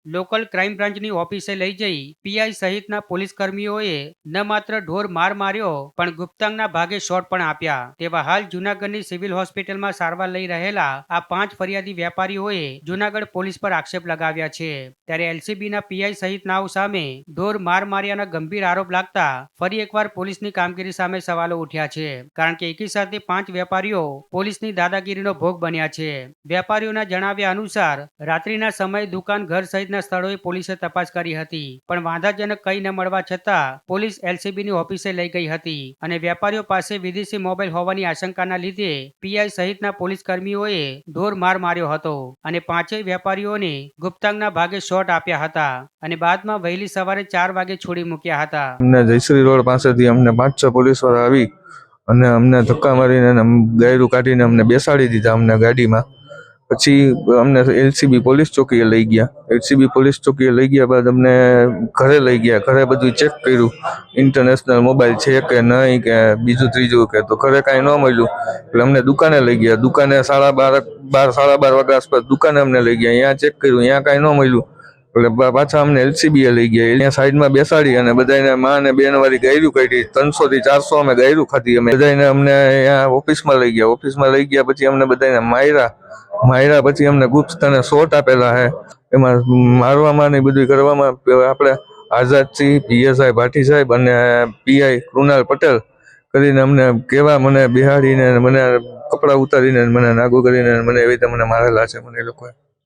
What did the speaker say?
Local crime બ્રાન્ચની ઓફિસે લઈ જઈ પીઆઈ સહિતના પોલીસ કર્મીઓએ ન માત્ર ઢોર માર માર્યો પણ ગુપ્તાંગના ભાગે શોટ પણ આપ્યા। તેવા હાલ જૂનાગઢની સિવિલ હોસ્પિટલમાં સારવાર લઈ રહેલા આ 5 ફરિયાદી વેપારીઓએ જૂનાગઢ પોલીસ પર આક્ષેપ લગાવ્યા છે। ત્યારે એલસીબીના પીઆઈ સહિતનાઓ સામે ઢોર માર માર્યાના ગંભીર આરોપ લાગતા ફરી એકવાર પોલીસની કામગીરી સામે સવાલો ઉઠ્યા છે, કારણ કે એકી સાથે 5 વેપારીઓ પોલીસની દાદાગીરીનો ભોગ બન્યા છે। વેપારીઓના જણાવ્યા અનુસાર રાત્રિના સમયે દુકાન, ઘર સહિત સ્થળોએ પોલીસે તપાસ કરી હતી, પણ વાંધાજનક કંઈ ન મળવા છતાં પોલીસ એલસીબીની ઓફિસે લઈ ગઈ હતી અને વેપારીઓ પાસે વિદેશી મોબાઈલ હોવાની આશંકાના લીધે પીઆઈ સહિતના પોલીસ કર્મીઓએ ઢોર માર માર્યો હતો અને 5 વેપારીઓને ગુપ્તાંગના ભાગે શોટ આપ્યા હતા અને બાદમાં વહેલી સવારે 4 વાગે છોડી મૂક્યા હતા। અમને જયશ્રી રોડ પાસેથી અમને 5-6 પોલીસ વાળા આવી અને અમને ધક્કા મારીને ગાયરું કાઢીને અમને બેસાડી દીધા અમને ગાડીમાં। પછી અમને એલસીબી પોલીસ ચોકીએ લઈ ગયા। એલસીબી પોલીસ ચોકીએ લઈ ગયા બાદ અમને ઘરે લઈ ગયા। ઘરે બધું ચેક કર્યું, ઇન્ટરનેશનલ મોબાઈલ છે કે નહીં કે બીજું ત્રીજું કે, તો ઘરે કાંઈ ન મળ્યું એટલે અમને દુકાને લઈ ગયા। દુકાને 12:30 વાગ્યા આસપાસ દુકાને અમને લઈ ગયા। અહીંયા ચેક કર્યું, અહીંયા કાંઈ ન મળ્યું એટલે પાછા અમને એલસીબીએ લઈ ગયા। અહીંયા સાઈડમાં બેસાડી અને બધાને માં અને બેન વાળી ગાયરું કાઢી। 300 થી 400 અમે ગાયરું ખાધી। અમે બધાને અમને અહીંયા ઓફિસમાં લઈ ગયા। ઓફિસમાં લઈ ગયા પછી અમને બધાને માર્યા પછી અમને ગુપ્તને શોટ આપેલા છે। એમાં મારવામાં ને બધું કરવામાં આપણે આઝાદસિંહ, પીએસઆઈ ભાટી સાહેબ અને પીઆઈ કૃણાલ પટેલ કરીને અમને કેવા મને બિહાડીને મને કપડાં ઉતારીને મને નાગુ કરીને મને એવી રીતે મને મારેલા છે મને એ લોકોએ।